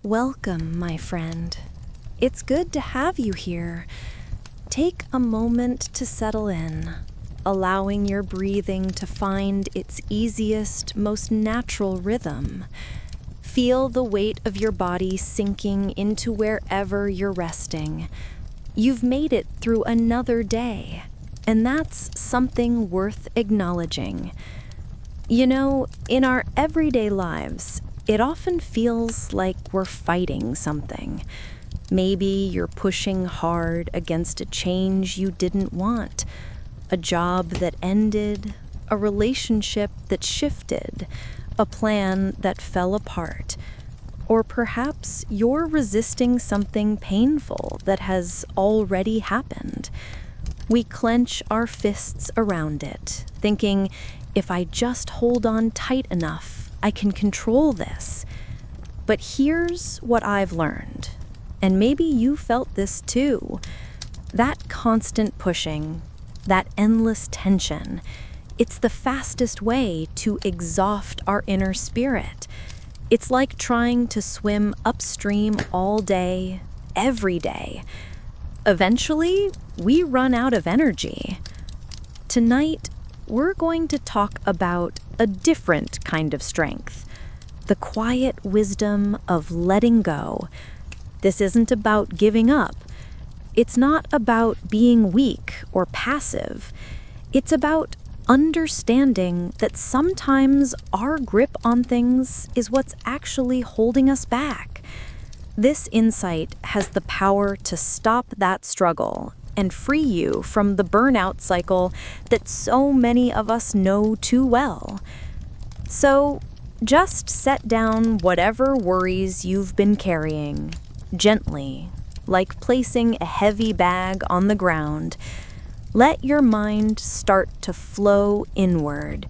Welcome, my friend. It's good to have you here. Take a moment to settle in, allowing your breathing to find its easiest, most natural rhythm. Feel the weight of your body sinking into wherever you're resting. You've made it through another day, and that's something worth acknowledging. You know, in our everyday lives, it often feels like we're fighting something. Maybe you're pushing hard against a change you didn't want, a job that ended, a relationship that shifted, a plan that fell apart, or perhaps you're resisting something painful that has already happened. We clench our fists around it, thinking, if I just hold on tight enough, I can control this. But here's what I've learned, and maybe you felt this too. That constant pushing, that endless tension, it's the fastest way to exhaust our inner spirit. It's like trying to swim upstream all day, every day. Eventually, we run out of energy. Tonight, we're going to talk about a different kind of strength, the quiet wisdom of letting go. This isn't about giving up. It's not about being weak or passive. It's about understanding that sometimes our grip on things is what's actually holding us back. This insight has the power to stop that struggle and free you from the burnout cycle that so many of us know too well. So, just set down whatever worries you've been carrying, gently, like placing a heavy bag on the ground. Let your mind start to flow inward.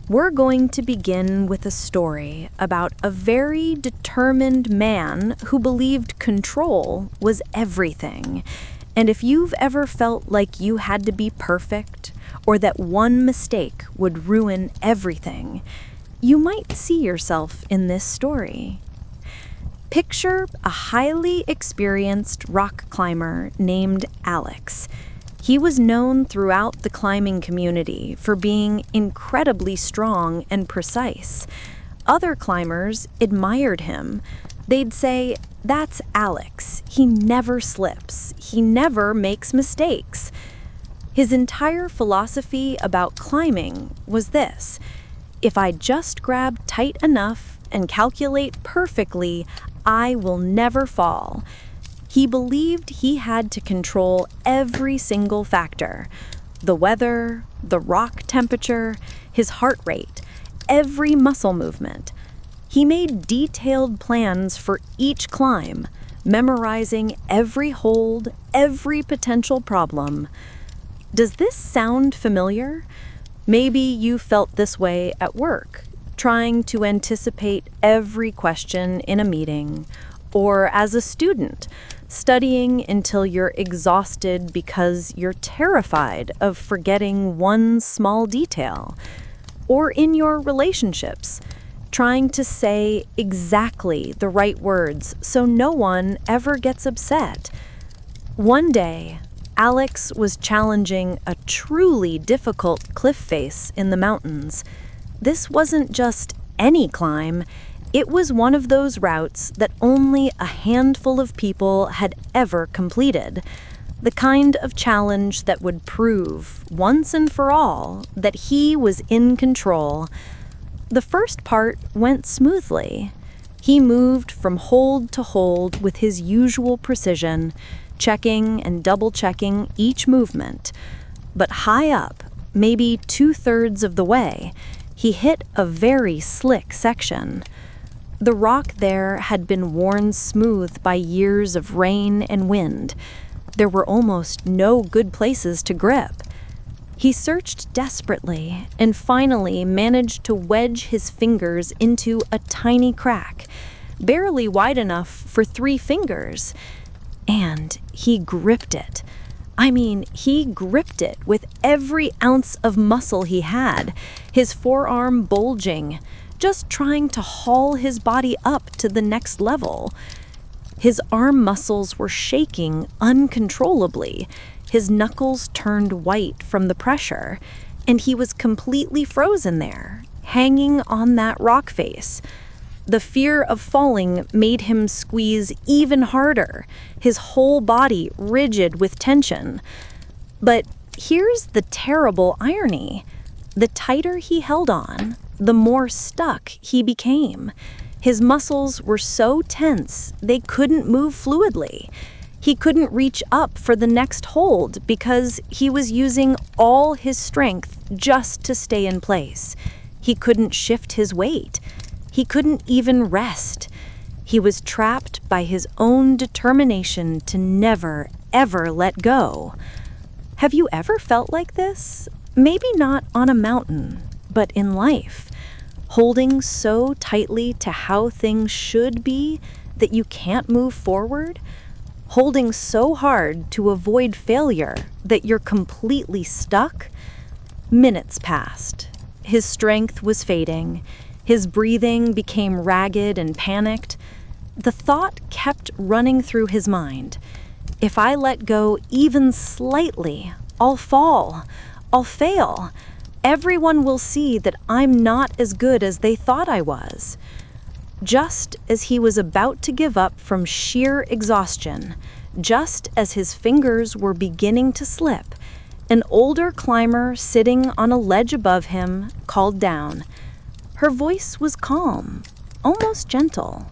We're going to begin with a story about a very determined man who believed control was everything. And if you've ever felt like you had to be perfect, or that one mistake would ruin everything, you might see yourself in this story. Picture a highly experienced rock climber named Alex. He was known throughout the climbing community for being incredibly strong and precise. Other climbers admired him. They'd say, "That's Alex. He never slips. He never makes mistakes." His entire philosophy about climbing was this: if I just grab tight enough and calculate perfectly, I will never fall. He believed he had to control every single factor: the weather, the rock temperature, his heart rate, every muscle movement. He made detailed plans for each climb, memorizing every hold, every potential problem. Does this sound familiar? Maybe you felt this way at work, trying to anticipate every question in a meeting, or as a student, studying until you're exhausted because you're terrified of forgetting one small detail, or in your relationships, trying to say exactly the right words so no one ever gets upset. One day, Alex was challenging a truly difficult cliff face in the mountains. This wasn't just any climb. It was one of those routes that only a handful of people had ever completed. The kind of challenge that would prove, once and for all, that he was in control. The first part went smoothly. He moved from hold to hold with his usual precision, checking and double-checking each movement. But high up, maybe 2/3 of the way, he hit a very slick section. The rock there had been worn smooth by years of rain and wind. There were almost no good places to grip. He searched desperately and finally managed to wedge his fingers into a tiny crack, barely wide enough for 3 fingers. And he gripped it. He gripped it with every ounce of muscle he had, his forearm bulging, just trying to haul his body up to the next level. His arm muscles were shaking uncontrollably. His knuckles turned white from the pressure, and he was completely frozen there, hanging on that rock face. The fear of falling made him squeeze even harder, his whole body rigid with tension. But here's the terrible irony. The tighter he held on, the more stuck he became. His muscles were so tense they couldn't move fluidly. He couldn't reach up for the next hold because he was using all his strength just to stay in place. He couldn't shift his weight. He couldn't even rest. He was trapped by his own determination to never, ever let go. Have you ever felt like this? Maybe not on a mountain, but in life. Holding so tightly to how things should be that you can't move forward? Holding so hard to avoid failure that you're completely stuck? Minutes passed. His strength was fading. His breathing became ragged and panicked. The thought kept running through his mind. If I let go even slightly, I'll fall. I'll fail. Everyone will see that I'm not as good as they thought I was. Just as he was about to give up from sheer exhaustion, just as his fingers were beginning to slip, an older climber sitting on a ledge above him called down. Her voice was calm, almost gentle.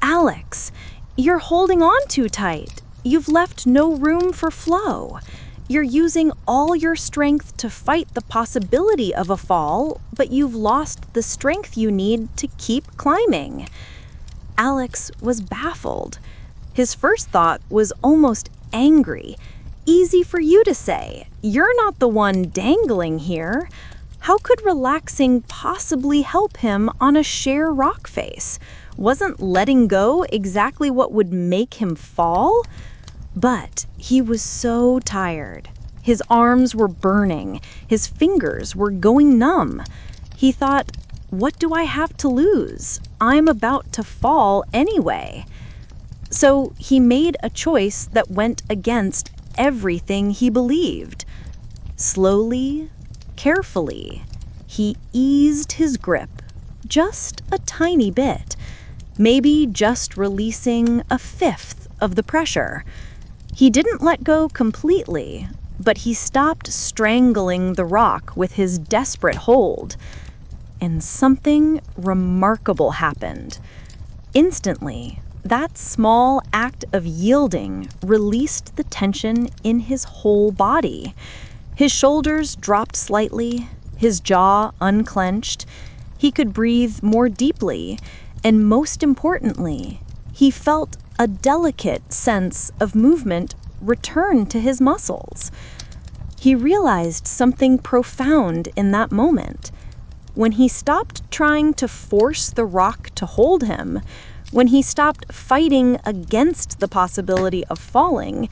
"Alex, you're holding on too tight. You've left no room for flow. You're using all your strength to fight the possibility of a fall, but you've lost the strength you need to keep climbing." Alex was baffled. His first thought was almost angry. Easy for you to say. You're not the one dangling here. How could relaxing possibly help him on a sheer rock face? Wasn't letting go exactly what would make him fall? But he was so tired. His arms were burning. His fingers were going numb. He thought, what do I have to lose? I'm about to fall anyway. So he made a choice that went against everything he believed. Slowly, carefully, he eased his grip just a tiny bit, maybe just releasing a fifth of the pressure. He didn't let go completely, but he stopped strangling the rock with his desperate hold. And something remarkable happened. Instantly, that small act of yielding released the tension in his whole body. His shoulders dropped slightly, his jaw unclenched. He could breathe more deeply, and most importantly, he felt a delicate sense of movement return to his muscles. He realized something profound in that moment. When he stopped trying to force the rock to hold him, when he stopped fighting against the possibility of falling,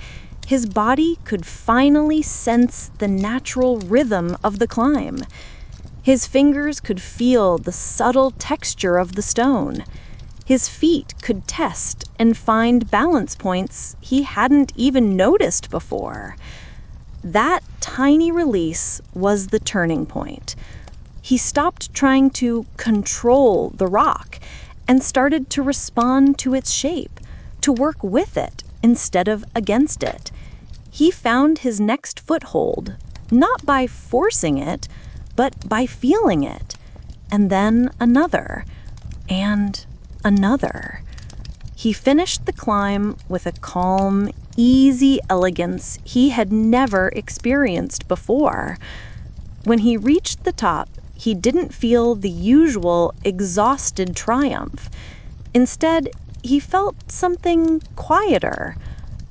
his body could finally sense the natural rhythm of the climb. His fingers could feel the subtle texture of the stone. His feet could test and find balance points he hadn't even noticed before. That tiny release was the turning point. He stopped trying to control the rock and started to respond to its shape, to work with it instead of against it. He found his next foothold, not by forcing it, but by feeling it, and then another, and another. He finished the climb with a calm, easy elegance he had never experienced before. When he reached the top, he didn't feel the usual exhausted triumph. Instead, he felt something quieter,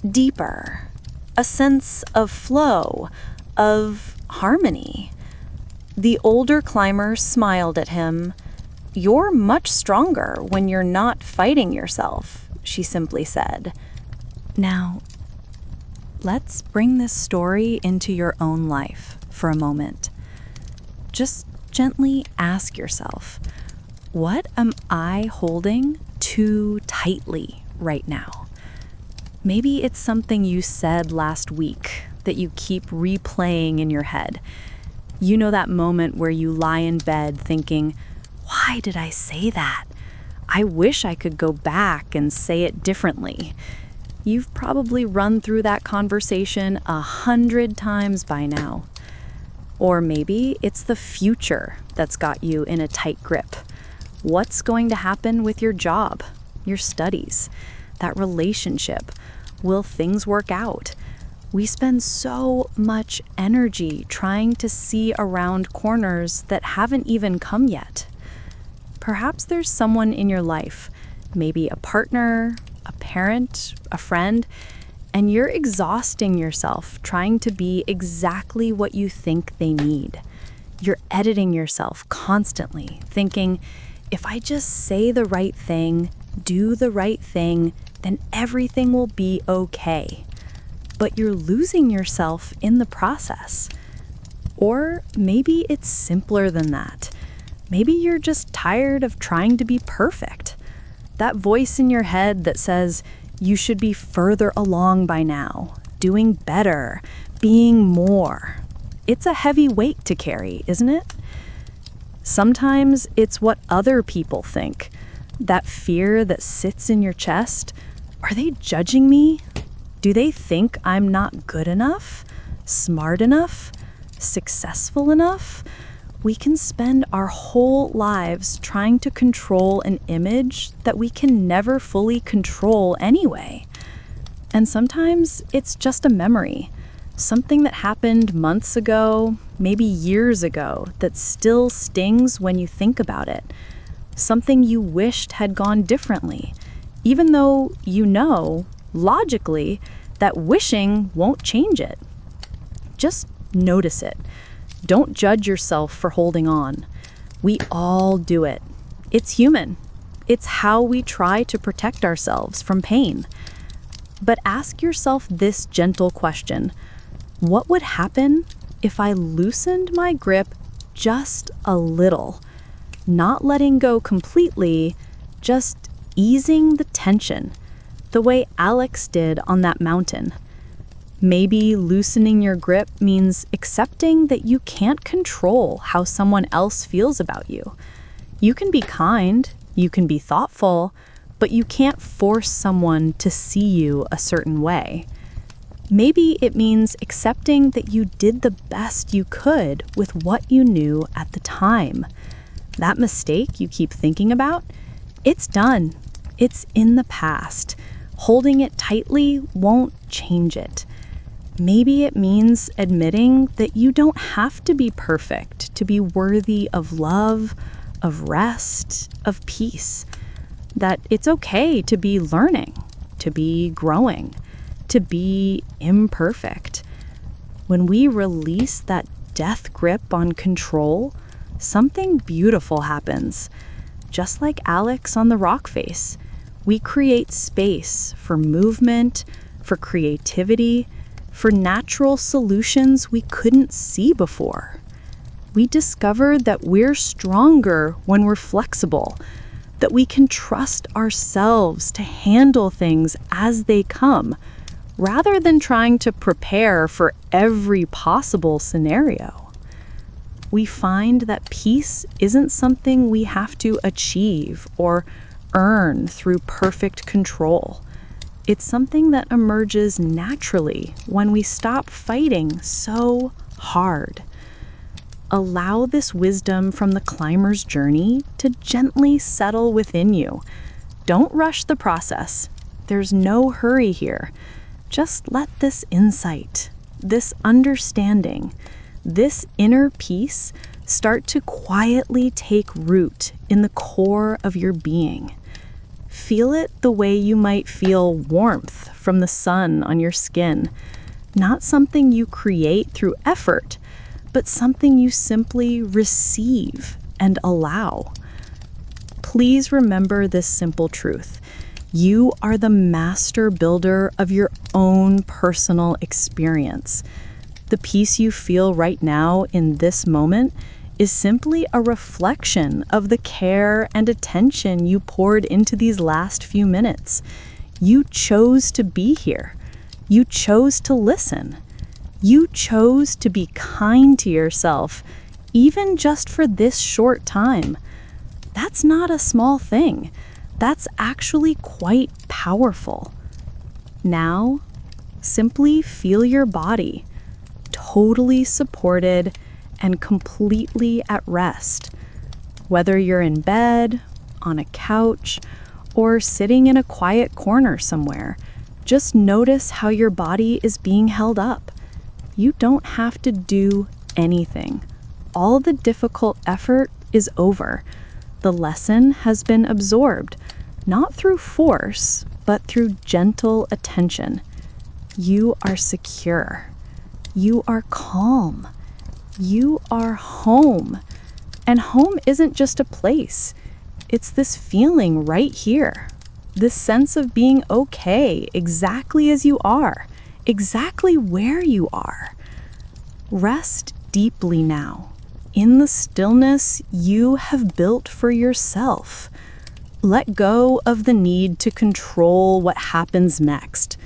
deeper, a sense of flow, of harmony. The older climber smiled at him. "You're much stronger when you're not fighting yourself," she simply said. Now, let's bring this story into your own life for a moment. Just gently ask yourself, What am I holding too tightly right now? Maybe it's something you said last week that you keep replaying in your head. You know that moment where you lie in bed thinking, why did I say that? I wish I could go back and say it differently. You've probably run through that conversation 100 times by now. Or maybe it's the future that's got you in a tight grip. What's going to happen with your job, your studies, that relationship? Will things work out? We spend so much energy trying to see around corners that haven't even come yet. Perhaps there's someone in your life, maybe a partner, a parent, a friend, and you're exhausting yourself trying to be exactly what you think they need. You're editing yourself constantly, thinking, if I just say the right thing, do the right thing, then everything will be okay. But you're losing yourself in the process. Or maybe it's simpler than that. Maybe you're just tired of trying to be perfect. That voice in your head that says you should be further along by now, doing better, being more. It's a heavy weight to carry, isn't it? Sometimes it's what other people think. That fear that sits in your chest. Are they judging me? Do they think I'm not good enough, smart enough, successful enough? We can spend our whole lives trying to control an image that we can never fully control anyway. And sometimes it's just a memory, something that happened months ago, maybe years ago, that still stings when you think about it. Something you wished had gone differently, even though you know, logically, that wishing won't change it. Just notice it. Don't judge yourself for holding on. We all do it. It's human. It's how we try to protect ourselves from pain. But ask yourself this gentle question. What would happen if I loosened my grip just a little? Not letting go completely, just easing the tension, the way Alex did on that mountain. Maybe loosening your grip means accepting that you can't control how someone else feels about you. You can be kind, you can be thoughtful, but you can't force someone to see you a certain way. Maybe it means accepting that you did the best you could with what you knew at the time. That mistake you keep thinking about, it's done. It's in the past. Holding it tightly won't change it. Maybe it means admitting that you don't have to be perfect to be worthy of love, of rest, of peace. That it's okay to be learning, to be growing, to be imperfect. When we release that death grip on control, something beautiful happens. Just like Alex on the rock face, we create space for movement, for creativity, for natural solutions we couldn't see before. We discover that we're stronger when we're flexible, that we can trust ourselves to handle things as they come, rather than trying to prepare for every possible scenario. We find that peace isn't something we have to achieve or earn through perfect control. It's something that emerges naturally when we stop fighting so hard. Allow this wisdom from the climber's journey to gently settle within you. Don't rush the process. There's no hurry here. Just let this insight, this understanding, this inner peace start to quietly take root in the core of your being. Feel it the way you might feel warmth from the sun on your skin. Not something you create through effort, but something you simply receive and allow. Please remember this simple truth. You are the master builder of your own personal experience. The peace you feel right now in this moment is simply a reflection of the care and attention you poured into these last few minutes. You chose to be here. You chose to listen. You chose to be kind to yourself, even just for this short time. That's not a small thing. That's actually quite powerful. Now, simply feel your body, totally supported and completely at rest. Whether you're in bed, on a couch, or sitting in a quiet corner somewhere, just notice how your body is being held up. You don't have to do anything. All the difficult effort is over. The lesson has been absorbed, not through force, but through gentle attention. You are secure. You are calm. You are home. And home isn't just a place. It's this feeling right here. This sense of being okay exactly as you are, exactly where you are. Rest deeply now, in the stillness you have built for yourself. Let go of the need to control what happens next,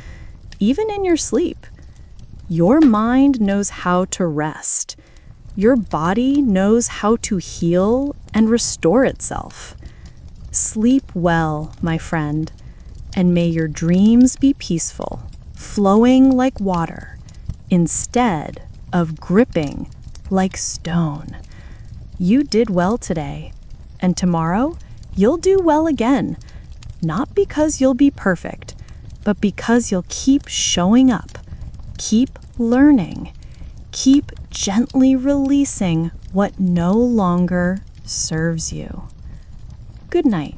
even in your sleep. Your mind knows how to rest. Your body knows how to heal and restore itself. Sleep well, my friend, and may your dreams be peaceful, flowing like water, instead of gripping like stone. You did well today, and tomorrow you'll do well again, not because you'll be perfect, but because you'll keep showing up, keep learning, keep gently releasing what no longer serves you. Good night.